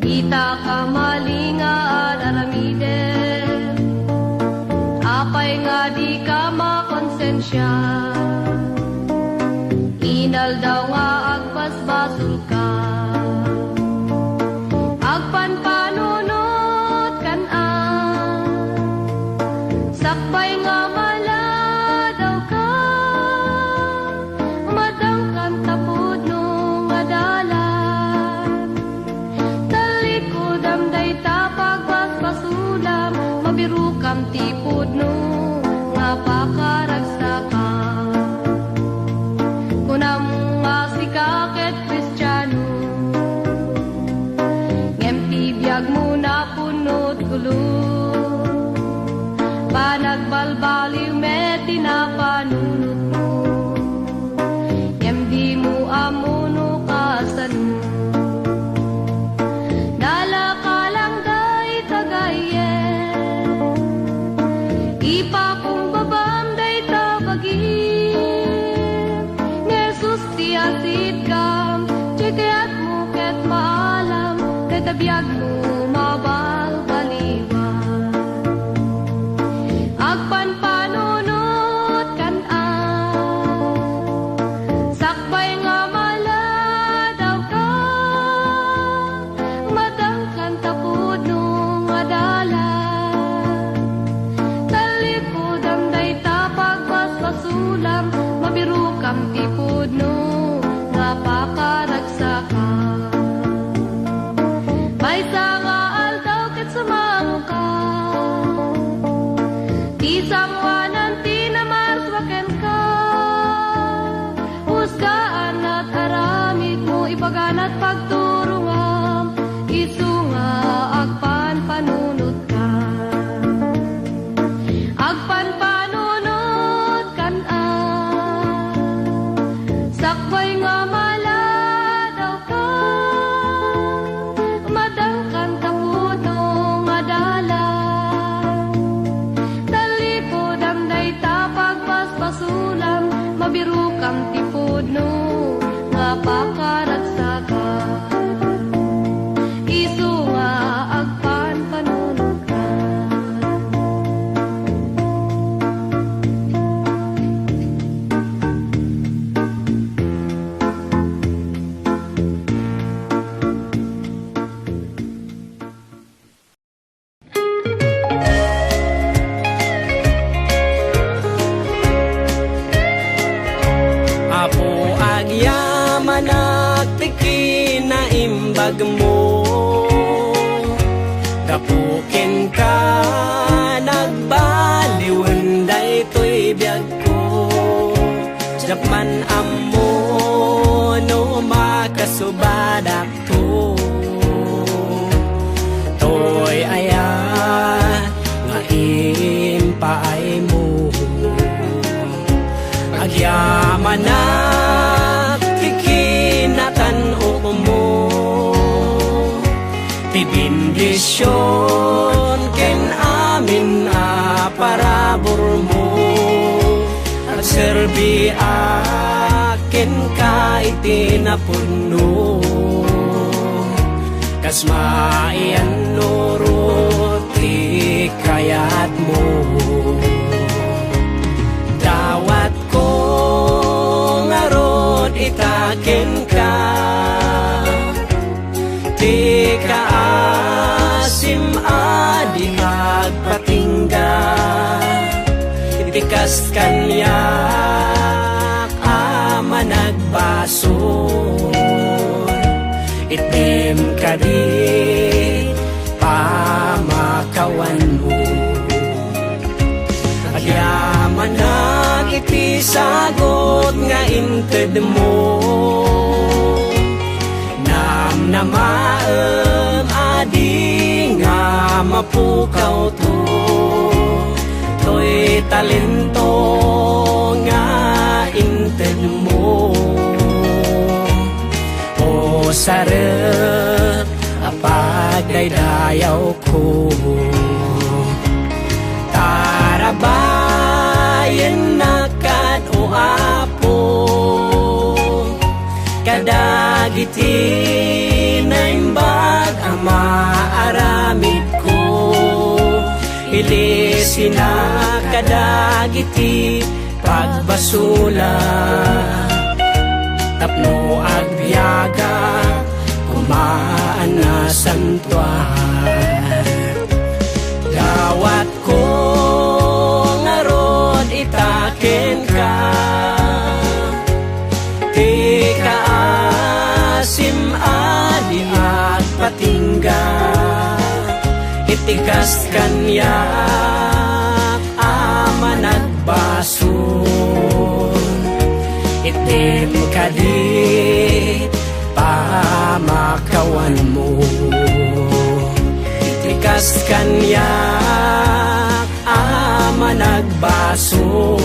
Ita kamalingaan aramiden, apay nga di ka makonsensya. Inal daw nga agpasbasol ka, agpanpanunot kan-an, sakbay nga mala daw ka, umadangkan tapod nung adalan. Talikod amday tapag basbasulam, mabiru kam tipod nung nga pakaragsakan. Kunam nga si kaket Kristiyano, ngemti biyag mo na punot gulo, panagbalbaliw met tinapanunot mo, ngemdi mo amuno kasano. Dala ka lang day tagayen, ipa kong babam day tabagin, Nesus ti asit kam, chikayat mo ket maalam, tetabiyag mo mabalbaliwan. Agpanpanunot kan-an, sakbay nga mala daw ka, madangkan tapod nung adalan. Talikod amday tapag basbasulam, mabiru kam tipod nung nga pakaragsakan. Maysa nga aldaw ket sumamo ka, ti sangwanan ti namarswaken ka, husgaan at aramid mo ipaganat pagturungam, isu nga agpanpanunot ka. Agpanpanunot kan-an, sakbay nga mala daw ka, madangkan tapod nung adalan. Talikod amday tapag basbasulam, mabiru kam tipod nung nga pakaragsakan. Isu nga agpanpanunot ka. Apo agyaman nagtiki na imbag mo, kapukin ka nagbaliwan daytoy biyag ko. Japman ammo no makasubadak to, toy aya nga impaay mo. Agyaman na kikinatan mo, tibindisyon ken amin parabor mo, at serbi akin ka itinapuno, kas maian nurut ikayat mo. Dawat ko ngarod itaken ka, di ka asim adi agpatingga, itikas kanyak ama nagbason, itim ka di pamakawan mo. Agyaman iti sagot nga inted mo, namnamaem adi nga mapukaw to, to'y talento nga inted mo. O sarap apagdaydayaw ko, tarabayan nakad o apo, kadagiti na imbag ama sinakadagiti pagbasula tapno agbiyaga kumaan na santuar gawat ko ngarod itaken ka ti kaasim ali at patingga itikas kanya ama nagbason itim kadit pamakawan mo itikas kanya ama nagbason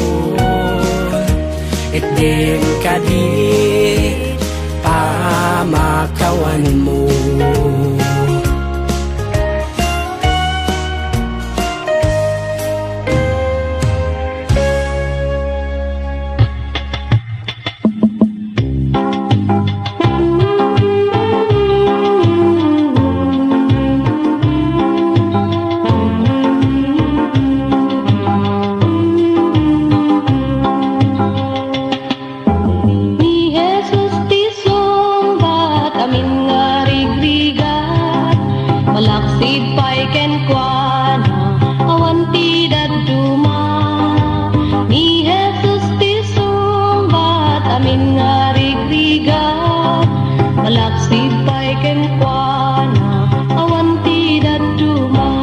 itim kadit pamakawan mo. Malaksid paiken kuana awan tidak duma ni Jesus tisumbat amin ngarigrigat malaksid paiken kuana awan tidak duma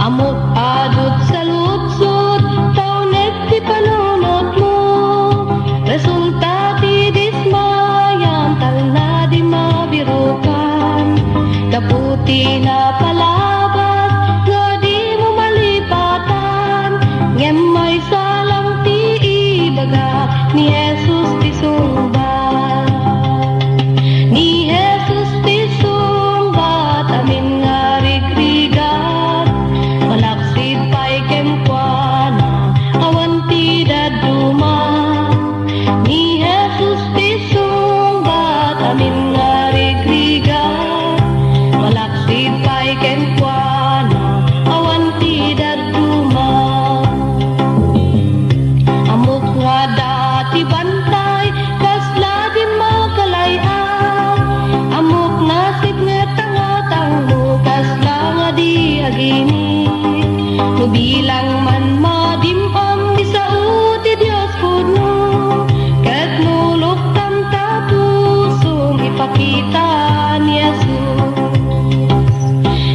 amot adot sa lutsot taunet ti panunot mo resulta ti dismayan talna di mabirukan kaputi na palabat nga di mo malipatan ngem may salang ti ibaga ni Jesus ti sumbat ni Jesus ti sumbat amin nga rigrigat malaksid paikem kuana awan ti daduma ni Jesus ti sumbat amin nga rigrigat malaksid paiken kuana awan tidak duma amok nga dati bantay kasla di makalayan amok nasib nga tangatang mo kasla nga di agini nubilang man madimpam di sa uti Dios puno ket mulok tam tapusong ipakita ni Jesus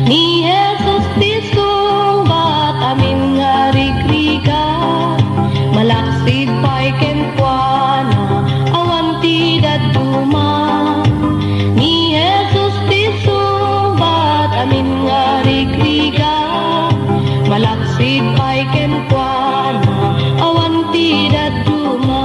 ni Jesus tisumbat amin nga rigrigat malaksid paiken kuana awan tidak duma ni Jesus tisumbat amin nga rigrigat malaksid paiken kuana awan tidak duma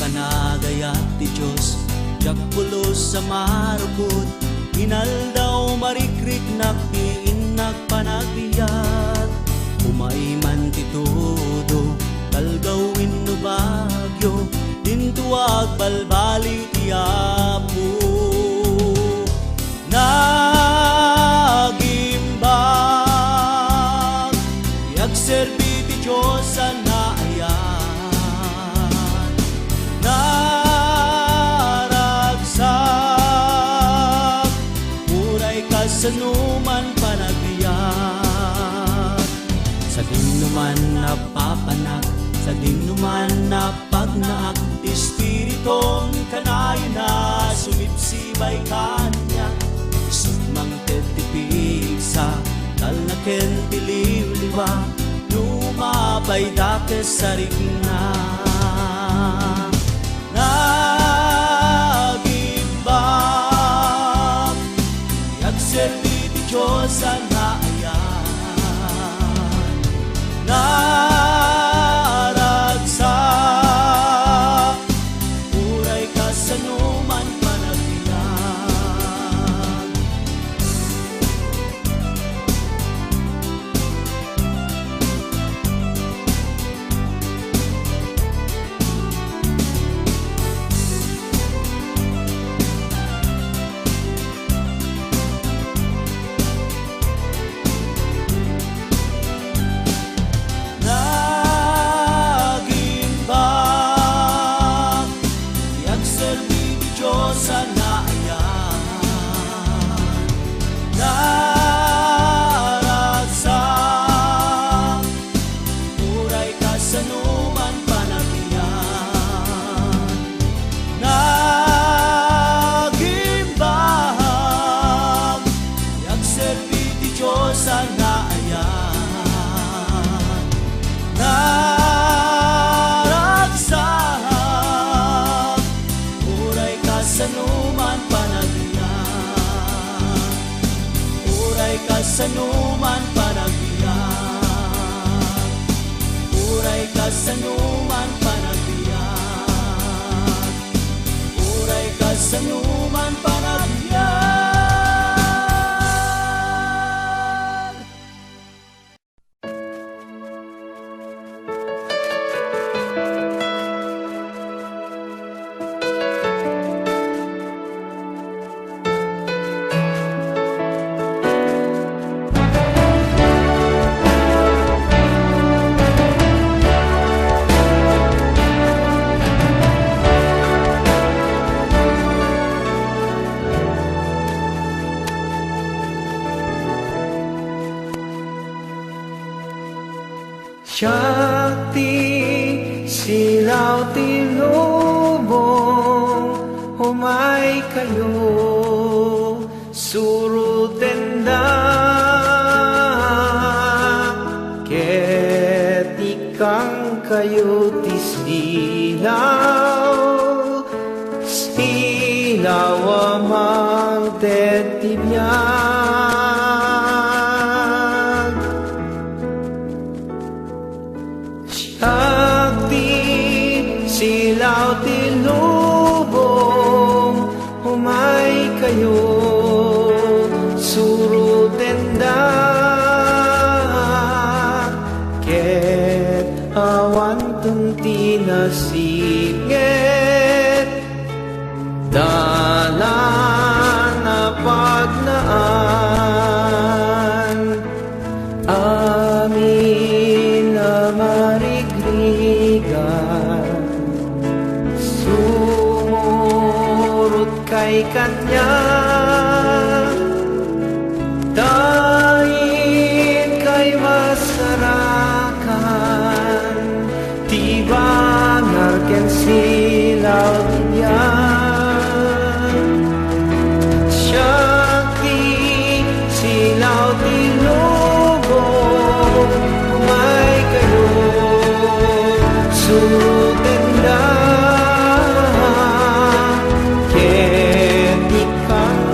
panagayat ti Diyos, jak pulos sa marukot, inaldaw marikrik naktiin nagpanagbiat. Umaiman ti todo, talgawin no bagyo, dintuag balbali ti Apo. Nagimbag, yagserbi ti Diyos sa naayan. Naragsak, uray kasanuman panagbiyak. Sa dinuman napapanak, sa dinuman napagnaak, ti Espiritong kanayon na sumipsibay kanya. Isumang tetipig sa talnaken tiliw-liwa, lumabay dakes sa rigna. Nagimbag, yagserbi ti Diyos sa naayan. Naragsak, uray kasanuman panagbiyak. Nagimbag, yagserbi ti Diyos sa naayan. Naragsak, uray kasanuman panagbiyak. Nagimbag, yagserbi ti Diyos sa naayan. Naragsak, uray kasanuman panagbiyak. Uray kasanuman panagbiyak. Uray kasanuman panagbiyak. Uray kasanuman panagbiyak. Shakti silaw ti lubong, humay kayo surutenda, ket ikang kayo ti silaw, silaw amang tetibiyag. Shakti silaw ti lubong, humay kayo surutenda, ket awan tunti nasingit, dalan na pagnaan, amin na marigrigan, sumurot kay kanya, dahil kay masarakan, tibangar ken silaw diyan. Shakti silaw ti lubong, humay kayo surutenda, ket ikang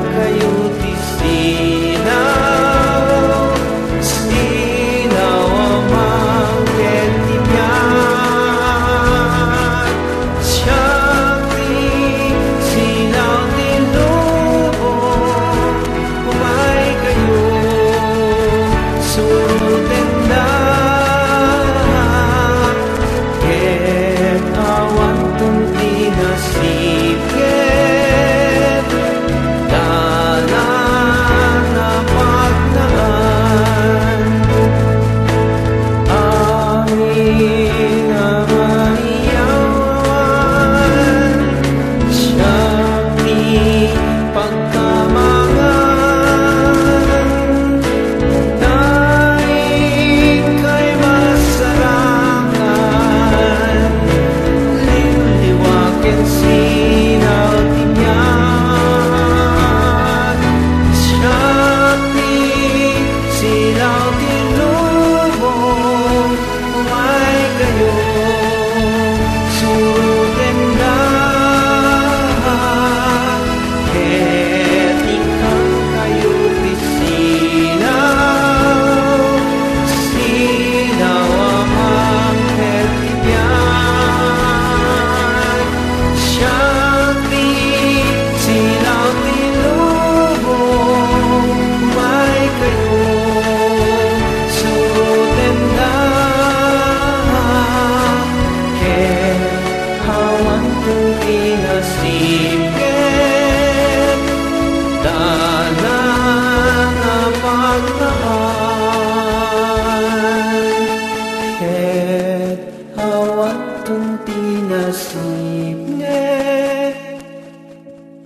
ipne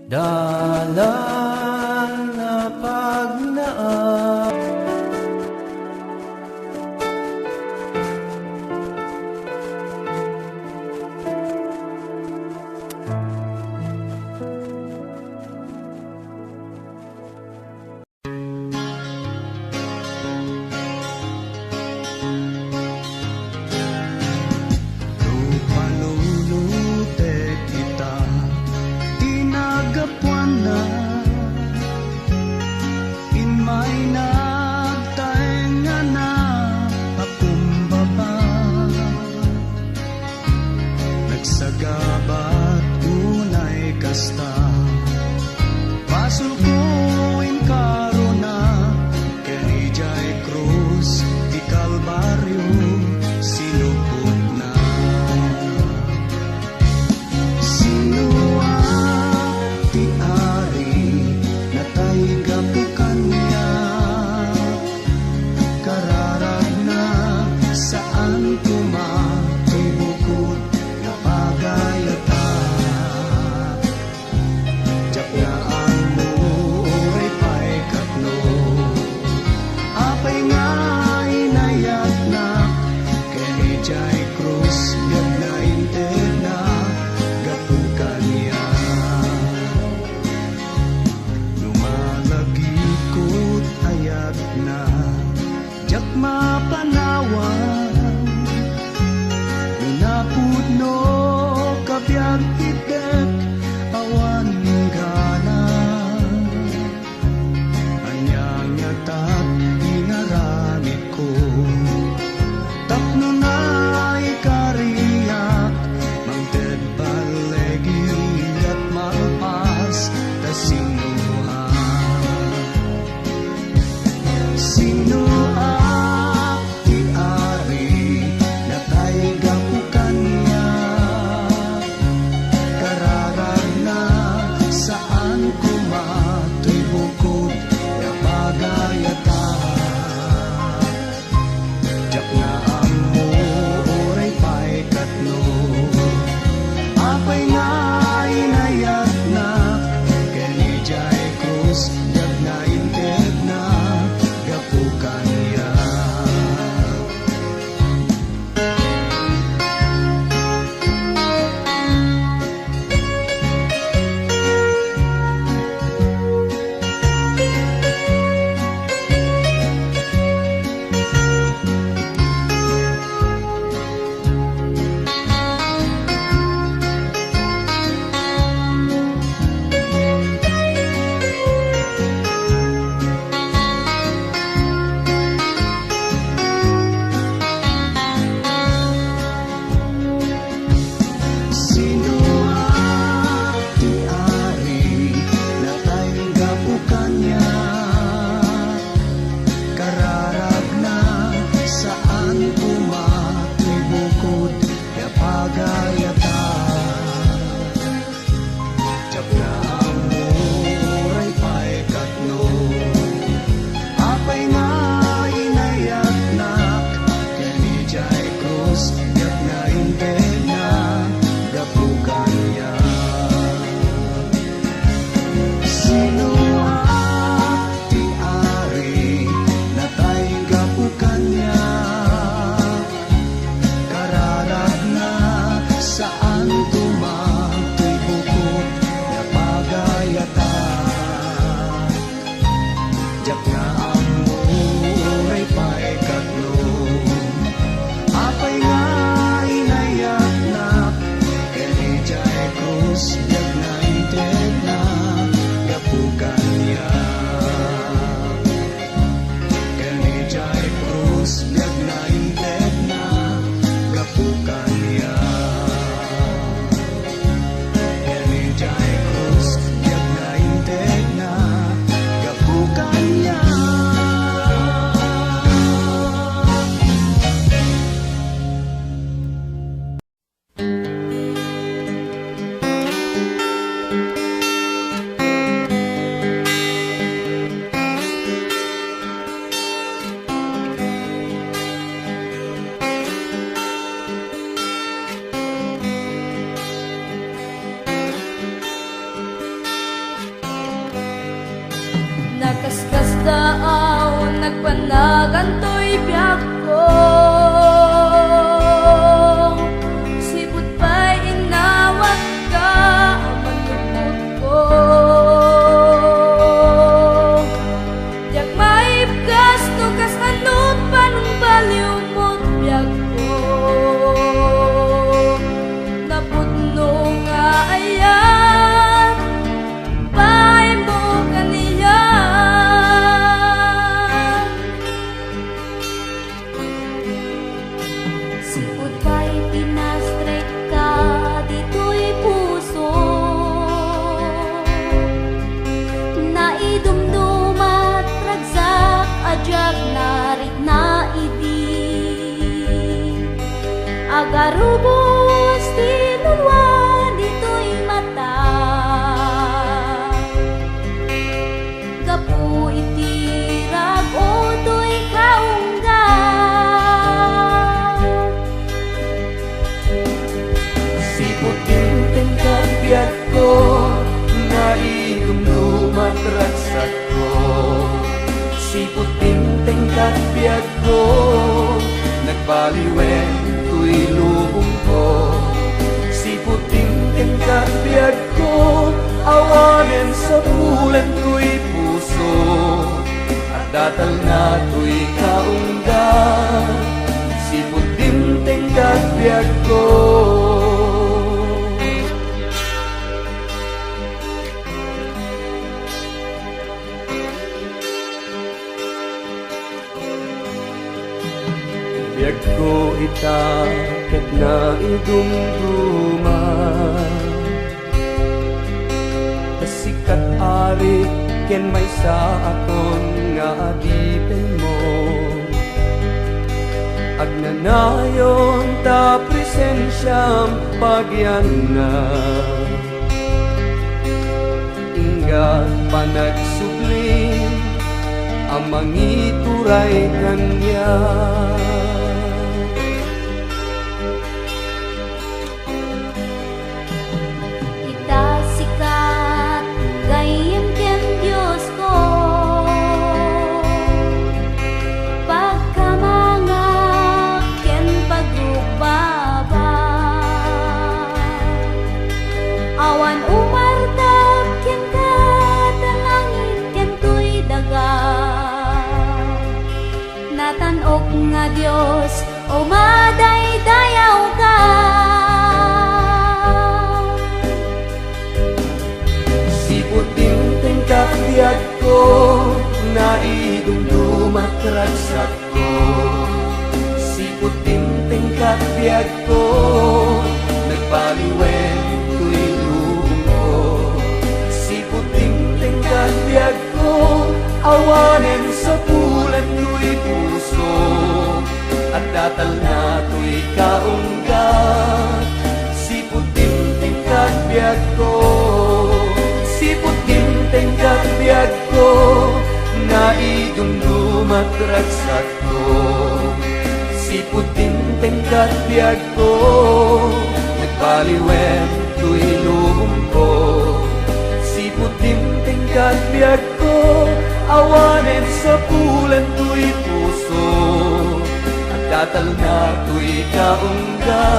dalan na pagnaan. Panulute kita tinagapuan na inmay nagtaenga na pakumbaba nagsagabat unay kasta pasukuin karuna kenijay krus di Kalbaryo sinubok na. Jagnaan mo nagpanaganto'y biyak ko. Sipot pa'y inawat ka, ang matupot ko. Diyak maipgas no kas anot pa nung baliw mo't biyak ko. Naputno nga ayan, bahay mo kaniyan. Sipot pa'y pinastrek ka, dito'y puso. Naidumdumat, ragsak, adyak, narit na idi. Agarubos, tinulwa, dito'y mata. Gapu itirag, o to'y kaungga. Siputin tingkang biyak ko, naidumdumat ragsak ko. Siputin tingkang biyak ko, nagbaliwen tuy lubong ko. Siputin tingkang biyak ko, awanin sa bulan tuy puso. At datal na tuy kaungga, siputin tingkang biyak ko. Biyak ko itakat na idumduma, kasikat ari ken may sa akon nga adipin mo. Agnanayon ta presensyam pagyan na, ingat panagsublim amang ituray kanya. Kita sikat, gayem ken Diyos ko. Pagkamangak ken pagrubaba, awan umartap ken katalangit ken tuy daga. Natanok nga Diyos, o madaydayaw ka. Siputin tingkang biyak ko, naidumdumat ragsak ko. Siputin tingkang biyak ko, nagbaliwen tuy lubong ko. Siputin tingkang biyak ko, awanin sa bulan tuy puso. At datal na tuy kaungga, siputin tingkang biyak ko. Siputin tingkang biyak ko, naidumdumat ragsak ko. Siputin tingkang biyak ko, nagbaliwen tuy lubong ko. Siputin tingkang biyak ko, awanin sa bulan tuy puso. At datal na tuy kaungga,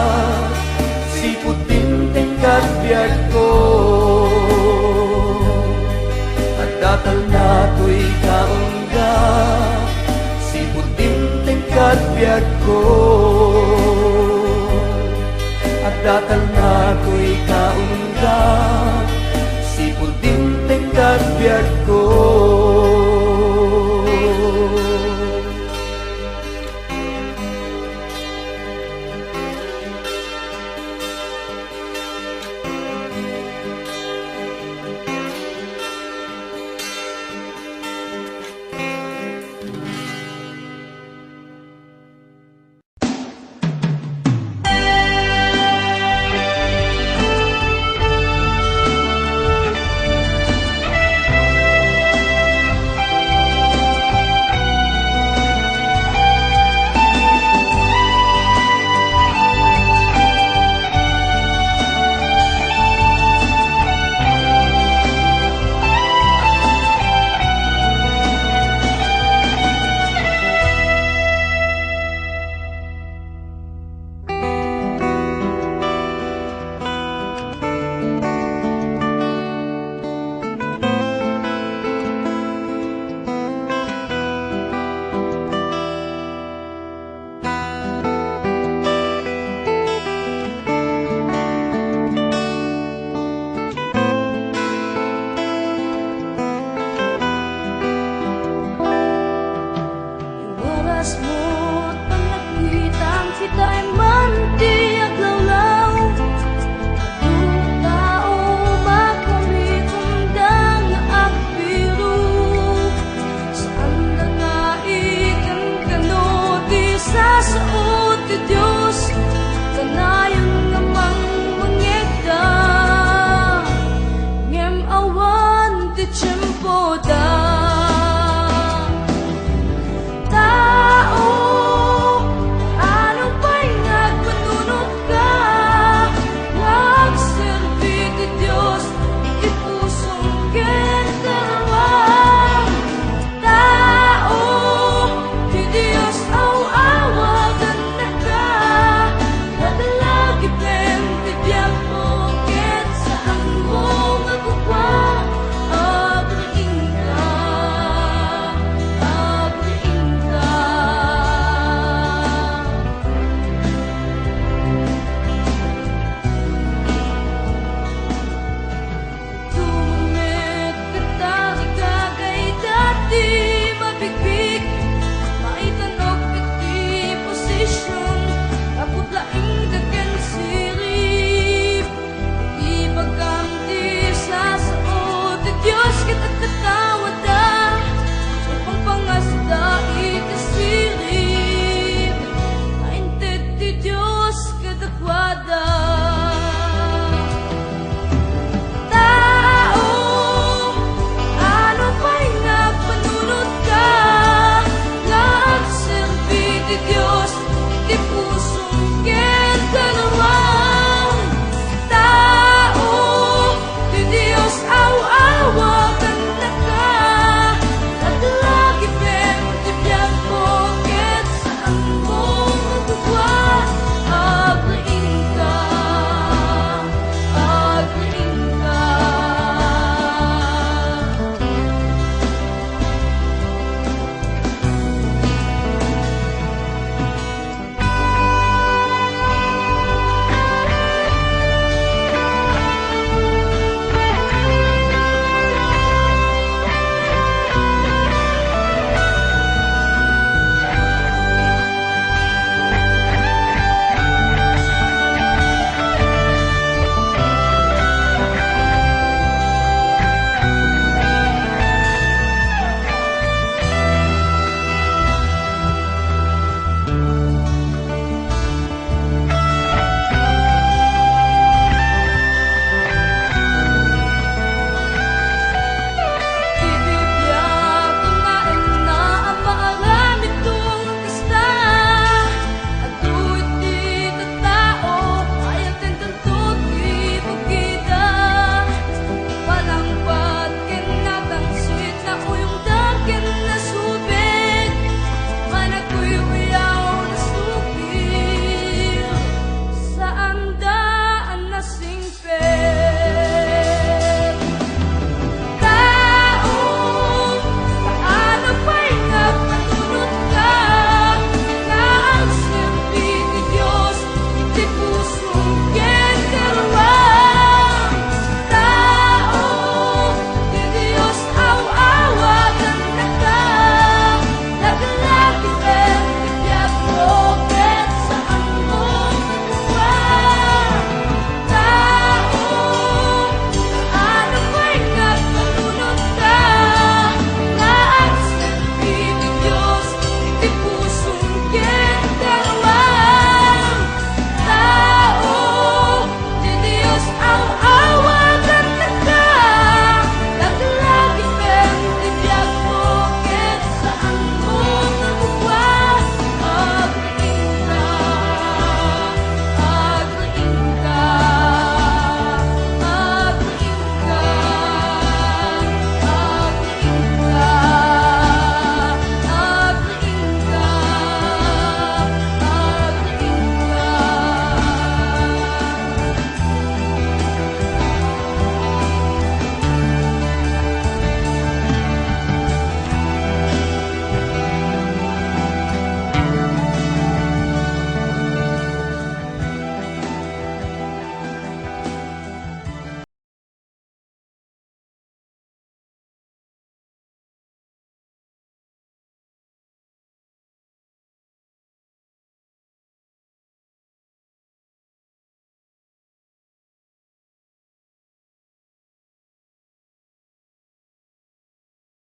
siputin tingkang biyak ko. At datal na tuy kaungga, siputin tingkang biyak ko. At datal na tuy